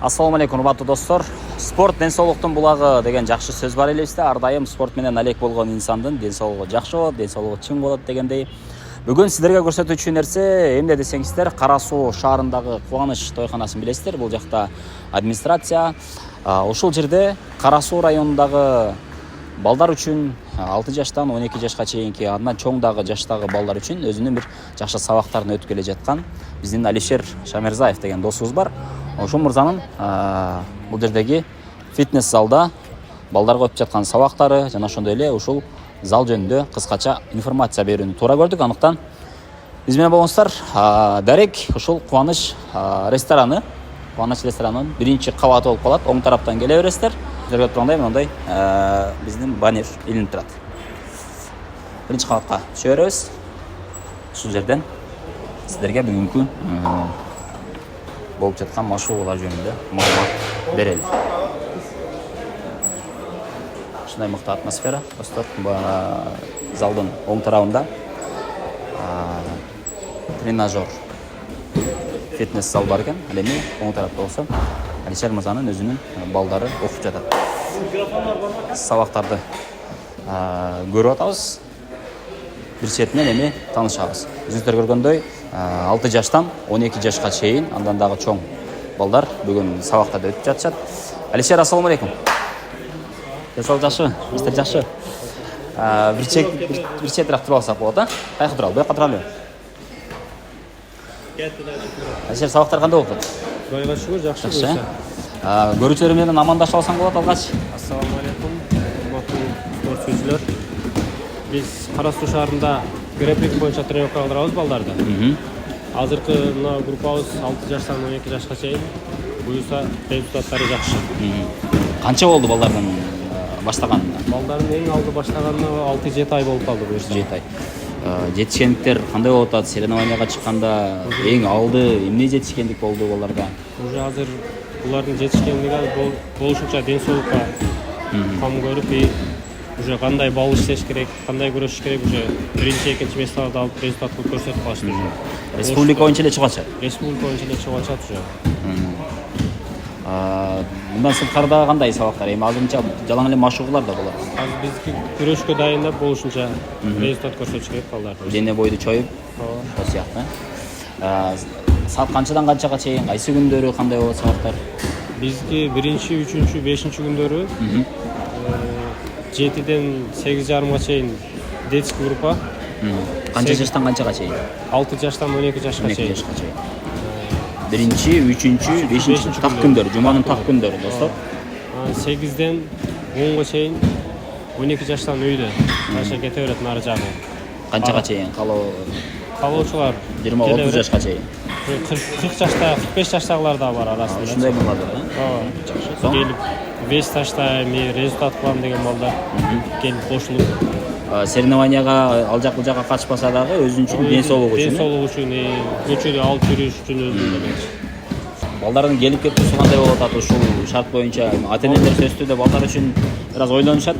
Ассаламу алейкум, урматтуу достор. Спорт ден соолуктун булагы деген жакшы сөз бар элебизде. Ар дайым спорт менен алек болгон инсандын ден соолугу жакшы болот, ден соолугу чың болот дегендей. Бүгүн сиздерге көрсөтүүчү нерсе эмне десеңиздер, Кара Суу шаарындагы Кубаныч тойканасын билесиздер. Бул жакта администрация. Ушул жерде Кара Суу районундагы балдар үчүн 6 жаштан 12 жашка чейинки, андан чоң дагы жаштагы балдар үчүн өзүнүн бир жакшы сабактарын өтүп келе жаткан биздин Алишер Шамерзаев деген досубуз бар. Ошол мырзанын бул жердеги фитнес залда балдарга өтүп жаткан сабактары жана ошондой эле ушул зал жөнүндө кыскача информация берүүнү туура көрдүк. Андыктан биз менен болуңуздар. Дарек ушул Кубаныч рестораны, Кубаныч ресторанынын биринчи кабаты болуп калат. Оң тараптан келе бересиздер. Көрүп тургандай мындай биздин баннер илинип турат. Биринчи кабатка түшө беребиз. Ушул жерден сиздерге бүгүнкү болуп жаткан машыгуулар жөнүндө маалымат берели. Ушундай мыкты атмосфера, достор. Залдын оң тарабында тренажер фитнес зал бар экен. Ал эми оң тарапта болсо Алишер мырзанын өзүнүн балдары окуп жатат. Сабактарды көрүп атабыз. Бир четинен эми таанышабыз. Өзүңүздөр көргөндөй 6 жаштан 12 жашка чейин, андан дагы чоң балдар бүгүн сабактарды өтүп жатышат. Алишер, ассаламу алейкум. Ден жакшыбы? Мистер жакшы. Бир четирак туруп алсак болот, а? Кайка туралы? Буяка туралы. Алишер, сабактар кандай болуп атат? Кудайга шүгүр, жакшы болсо. Көрүүчүлөр менен амандашып алсаң болот алгач. Ассаламу алейкум, урматтуу спортчулар. Биз Кара Суу шаарында грэпплинг боюнча тренировка кылдырабыз балдарды. Азыркы мына группабыз 6 жаштан 12 жашка чейин. Буюрса результаттары жакшы. Канча болду балдардын баштаганына? Балдардын эң алды баштаганына 6-7 ай болуп калды буюрса. 7 ай. Жетишкендиктер кандай болуп атат? Соревнованияга чыкканда эң алды эмне жетишкендик болду баларга? Уже азыр булардын жетишкендиги болушунча ден соолукка кам көрүп, уже кандай балл иштеш керек, кандай күрөшүш керек, уже биринчи, экинчи месттарды алып результат көрсөтүп калышты. Республика боюнча эле чыгачат. Республика боюнча эле чыгачат уже. Мындан сырткарда кандай сабактар? Эми азырынча жалаң эле машыгуулар да болот. Азыр бизги күрөшкө дайындап болушунча результат көрсөтүш керек балдарды. Дене бойду чоюп, ошол сыяктуу. Саат канчадан канчага чейин, кайсы күндөрү кандай болот сабактар? Бизги 1-чи, 3-чү, 5-чи күндөрү 7-ден 8:30га чейин детский группа. Канча жаштан канчага чейин? 6 жаштан 12 жашка чейин. 1-чи, 3-чү, 5-чи так күндөрү, жуманын так күндөрү, достор. 8-ден 10га чейин 12 жаштан үйдө кайша кете берет нары жагы. Канчага чейин? Калоочулар 20-30 жашка чейин. 40 жашта, 45 жаштагылар да бар арасында. Ушундай балдар, Жакшы. Келип 5 жашта результат кылам деген балдар келип кошулуп. Соревнованияга ал жак бул жакка катышпаса дагы өзүнүн үчүн ден соолугу үчүн. Ден соолугу үчүн, көчөдө алып жүрүш үчүн өзүнүн эле. Балдардын келип кетүүсү кандай болуп атат ушул шарт боюнча? Ата-энелер сөзсүздө балдар үчүн бир аз ойлонушат.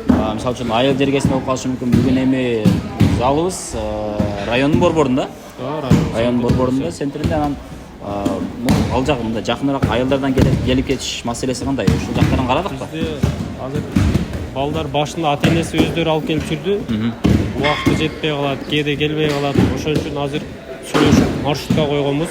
Мисалы үчүн айыл жергесинде болуп калышы мүмкүн. Бүгүн эми залыбыз райондун борборунда. Район борборунда, центринде, анан ал жагы мындай жакыныраак айылдардан келип кетиш маселеси кандай? Ушул жактарын карадыкпы? Бизде азыр балдар башында ата-энеси өздөрү алып келип жүрдү. Убакыты жетпей калат, кээде келбей калат. Ошон үчүн азыр сүйлөшүп маршрутка койгонбуз.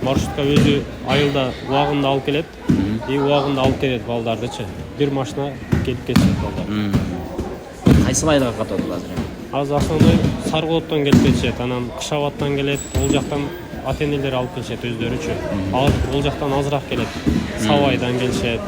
Маршрутка өзү айылда убагында алып келет. Убагында алып келет балдардычы. Бир машина келип кетет балдар. Кайсы айылга катат азыр? Азыр основной Сарготтон келип кетишет, анан Кышабаттан келет, ол жактан ата-энелер алып келишет өздөрүчү. Ол жактан азыраак келет. Сабайдан келишет.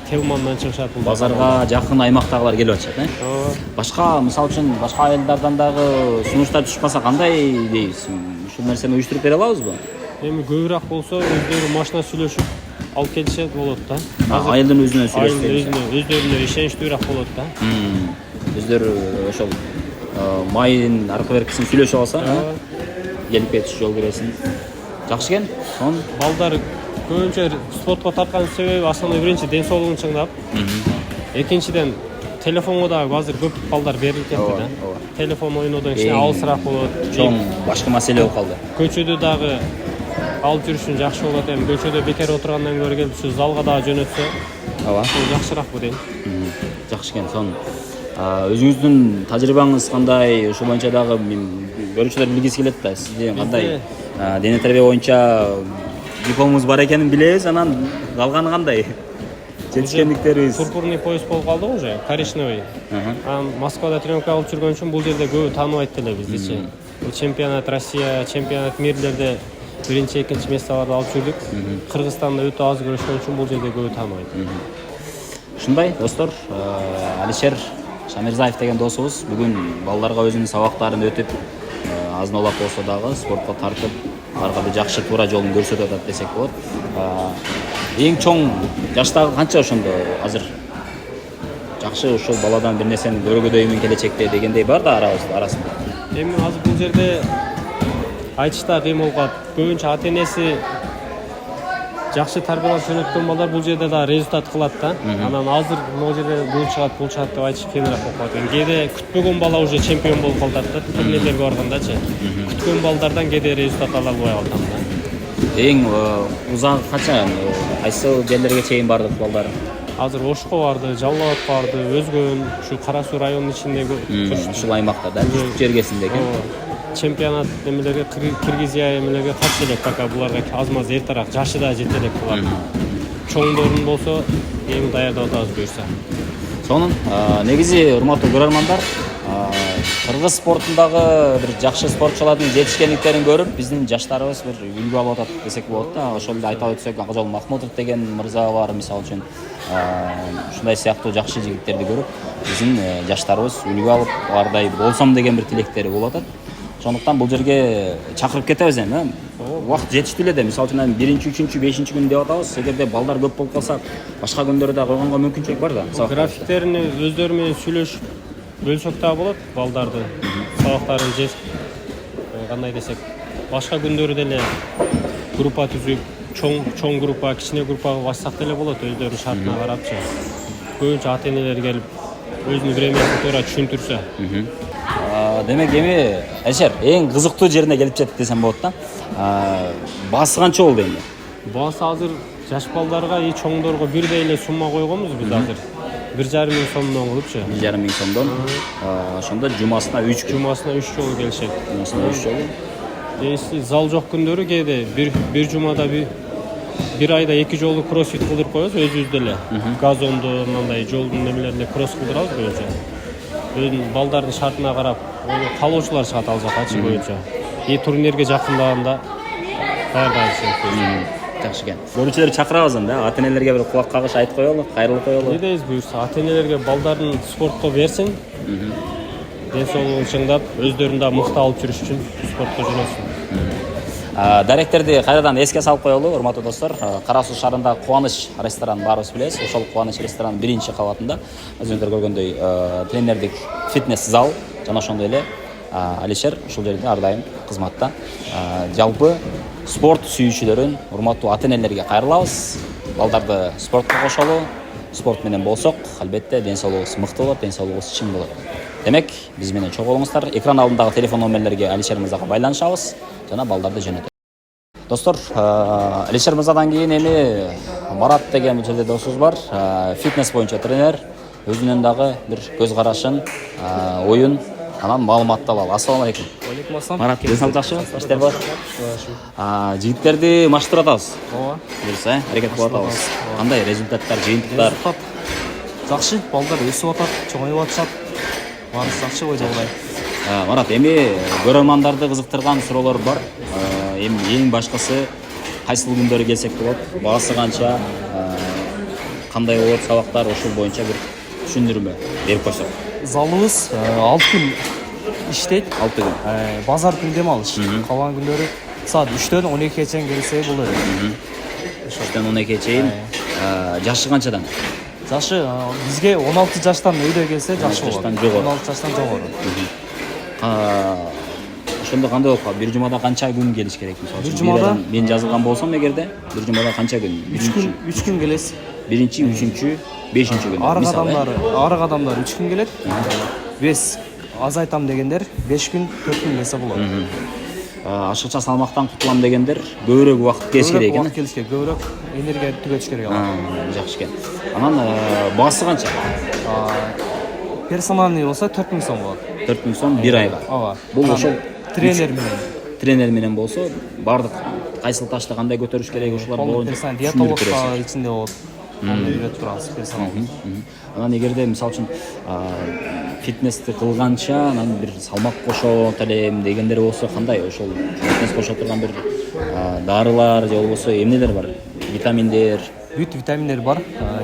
Телмандан чыгышат. Базарга жакын аймактагылар келип атышат, Башка, мисалы үчүн, башка айылдардан дагы сунуштар түшпаса кандай дейбиз? Ушул нерсени уюштуруп бере алабызбы? Эми көбүрөөк болсо өздөрү машина сүйлөшүп алып келишет болот да. Айылдын өзүнө сүйлөшүп. Өздөрүнө ишеничтүүрөөк болот да. Өздөрү ошол майын аркы беркисин сүйлөшүп алса, келип кетиш, жол бересин. Жакшы экен. Сонун балдар көбүнчө спортко тарткан себеби основной биринчи ден соолугун чыңдап, экинчиден телефонго дагы азыр көп балдар берилип кетти да. Телефон ойноодон кичине алысыраак болот. Чоң башка маселе болуп калды. Көчөдө дагы алып жүрүшүн жакшы болот. Эми көчөдө бекер отургандан көрө келип ушу залга дагы жөнөтсө ооба жакшыраак бу дейм. жакшы экен. Сонун өзүңүздүн тажрыйбаңыз кандай? Ошол боюнча дагы көрүүчүлөр билгиси келет да. Сизде кандай дене тарбия боюнча дипломуңуз бар экенин билебиз. Анан калганы кандай? Жетишкендиктерибиз. Пурпурный пояс болуп калдык уже, коричневый. Анан Москвада тренировка алып жүргөн үчүн бул жерде көбү тааныбайт деле биздичи. Бул чемпионат Россия, чемпионат мирлерде биринчи, экинчи месталарды алып жүрдүк. Кыргызстанда өтө аз көрүшкөн үчүн бул жерде көбү тааныбайт. Ушундай достор, Алишер Шамирзаев деген досубуз бүгүн балдарга өзүнүн сабактарын өтүп, азын-аулак болсо дагы спортко тартып, аларга бир жакшы туура жолун көрсөтүп атат десек болот. Эң чоң жаштагы канча ошондо азыр? Жакшы ошол баладан бир нерсени көргөдөймүн келечекте дегендей бар да арасында. Эми азыр бул жерде айтыш да кыйын болуп калат. Көбүнчө ата-энеси жакшы тарбиялап жөнөткөн балдар бул жерде да результат кылат да. Анан азыр могу жерде бул чыгат деп айтыш кыйыныраак болуп калат. Кээде күтпөгөн бала уже чемпион болуп калат да, турнирлерге баргандачы. Күткөн балдардан кээде результат ала албай калат да. Эң узак канча, кайсы жерлерге чейин бардык балдар? Азыр Ошко барды, Жалал Абадка барды, өзгөн ушу Кара Суу районунун ичиндеги ушул аймакта да, жергесинде экен. Чемпионат эмелерге, Киргизия эмелерге катыша элек, пока буларга аз-маз эртерээк, жашы да жете элек булар. Чоңдорун болсо эми даярдап атабыз буюрса. Сонун, негизи урматтуу көрөрмандар, кыргыз спортундагы бир жакшы спортчулардын жетишкендиктерин көрүп, биздин жаштарыбыз бир үлгү алып атат десек болот да. Ошол эле айта өтсөк, Акжол Махмутов деген мырза бар, мисалы үчүн. Ушундай сыяктуу жакшы жигиттерди көрүп, биздин жаштарыбыз үлгү алып, алардай болсом деген бир тилектери болуп атат. Ошондуктан бул жерге чакырып кетебиз эми. Убакыт жетиштүү эле да. Мисалы үчүн 1-3, 5 күн деп атабыз. Эгерде балдар көп болуп калса, башка күндөрү да койгонго мүмкүнчүлүк бар да. Графиктерин өздөрү менен сүйлөшүп бөлсөк да болот, балдарды сабактарын же кандай десек, башка күндөрү деле группа түзүп, чоң группа, кичине группага башсак деле болот, өздөрүнүн шартына карапчы. Көбүнчө ата-энелер келип өзүнүн времясын туура түшүндүрсө. Демек эми Алишер эң кызыктуу жерине келип жеттик десем болот да. Баасы канча болду эми? Баасы азыр жаш балдарга и чоңдорго бирдей эле сумма койгонбуз биз азыр. 1,5 миң сомдон кылыпчы. 1,5 миң сомдон. Ошондо жумасына 3 күн. Жумасына 3 жолу келишет. Жумасына 3 жолу. Если зал жок күндөрү кээде бир жумада бир айда 2 жолу кроссфит кылдырып коебуз өзүбүз деле. Газондо мындай жолдун немелерине кросс кылдырабыз боюнча. Өзүнүн балдардын шартына карап, калоочулар чыгат ал жакачы боюнча. И турнирге жакындаганда даярдайбыз. Жакшы экен. Көрүүчүлөрдү чакырабыз анда, ата-энелерге бир кулак кагыш айтып коелу, кайрылып коелу. Не дейбиз буюрса, ата-энелерге балдарын спортко берсин. Ден соолугун чыңдап, өздөрүн да мыкты алып жүрүш үчүн спортко жөнөтсүн. Даректерди кайрадан эске салып коелу, урматтуу достор. Кара Суу шаарында Кубаныч ресторанын баарыбыз билебиз. Ошол Кубаныч ресторанынын биринчи кабатында өзүңүздөр көргөндөй тренердик фитнес зал жана ошондой эле Алишер ушул жерде ар дайым кызматта. Жалпы спорт сүйүүчүлөрүн, урматтуу ата-энелерге кайрылабыз. Балдарды спортко кошолу. Спорт менен болсок, албетте ден соолугубуз мыкты болот, ден соолугубуз чың болот. Демек, биз менен чогуу болуңуздар. Экран алдындагы телефон номерлерге Алишер мырзага байланышабыз жана балдарды жөнөтөбүз. Достор, Алишер мырзадан кийин эми Марат деген бул жерде досубуз бар. Фитнес боюнча тренер. Өзүнүн дагы бир көз карашын, оюн, анан маалыматты алалы. Ассаламу алейкум. Алейкум ассалам. Марат, ден соолук жакшыбы? Иштер бар? Жигиттерди маштырып атабыз. Ооба. Буюрса, аракет кылып атабыз. Кандай результаттар, жыйынтыктар? Жакшы, балдар өсүп атат, чоңоюп атышат. Баарысы жакшы бой жагдай. Марат, эми көрөрмандарды кызыктырган суроолор бар. Эми эң башкысы кайсыл күндөрү келсек болот? Баасы канча? Кандай болот сабактар, ошол боюнча бир түшүндүрмө берип койсок. Залыбыз 6 күн иштейт. 6 күн. Базар күн дем алыш. Калган күндөрү саат 3-төн 12-ге чейин келсе болот. 3-төн 12-ге чейин. Жашы канчадан? Жашы бизге 16 жаштан өйдө келсе жакшы болот. 16 жаштан жогору. Ошондо кандай болуп калат? Бир жумада канча күн келиш керек? Бир жумада мен жазылган болсом эгерде, бир жумада канча күн? 3 күн келесиз. Биринчи, үчүнчү, бешинчи күн. Арык адамдар 3 күн келет. Бес азайтам дегендер 5 күн, 4 күн келсе болот. ашыкча салмактан кутулам дегендер көбүрөөк убакыт келиш керек экен. Көбүрөөк келиш керек, көбүрөөк энергия түгөтүш керек ага. Жакшы экен. Анан баасы канча? Персональный болсо 4000 сом болот. 4000 сом бир айга. Ооба. Бул ошол Тренер менен менен болсо бардык кайсыл ташты кандай көтөрүш керек ошолор боюнча диетолог ичинде болот. Аны үйрөтүп турабыз персонал. Анан эгерде мисалы үчүн фитнести кылганча анан бир салмак кошот элем дегендер болсо кандай ошол фитнес кошо турган бир дарылар же болбосо эмнелер бар? Витаминдер, Бүт витаминдер бар.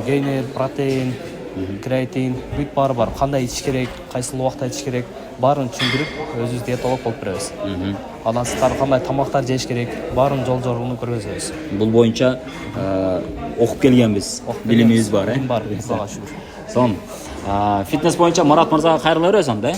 Гейнер, протеин, креатин, бүт баары бар. Кандай ичиш керек, кайсыл убакта ичиш керек, баарын түшүндүрүп өзүбүз диетолог болуп беребиз. Анан сиздер кандай тамактар жеш керек, баарын жол жоргону көргөзөбүз. Бул боюнча окуп келгенбиз, билимибиз бар, Бар, Кудайга шүгүр. Сон фитнес боюнча Марат мырзага кайрыла беребиз анда,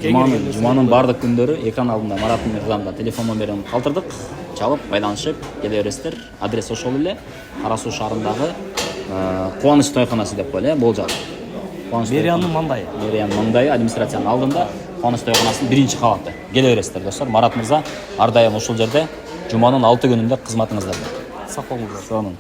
Жуманын бардык күндөрү экран алдында Марат мырзанын телефон номерин калтырдык. Чалып, байланышып келе бересиздер. Адрес ошол эле. Кара Суу шаарындагы Кубаныч тойканасы деп коелу, бул жак. Мериянын маңдайы. Мериянын маңдайы администрациянын алдында Кубаныч тойканасынын 1-кабаты. Келе бересиздер достор. Марат мырза ар дайым ушул жерде жуманын 6 күнүндө кызматыңызда. Сак болуңуздар. Сонун.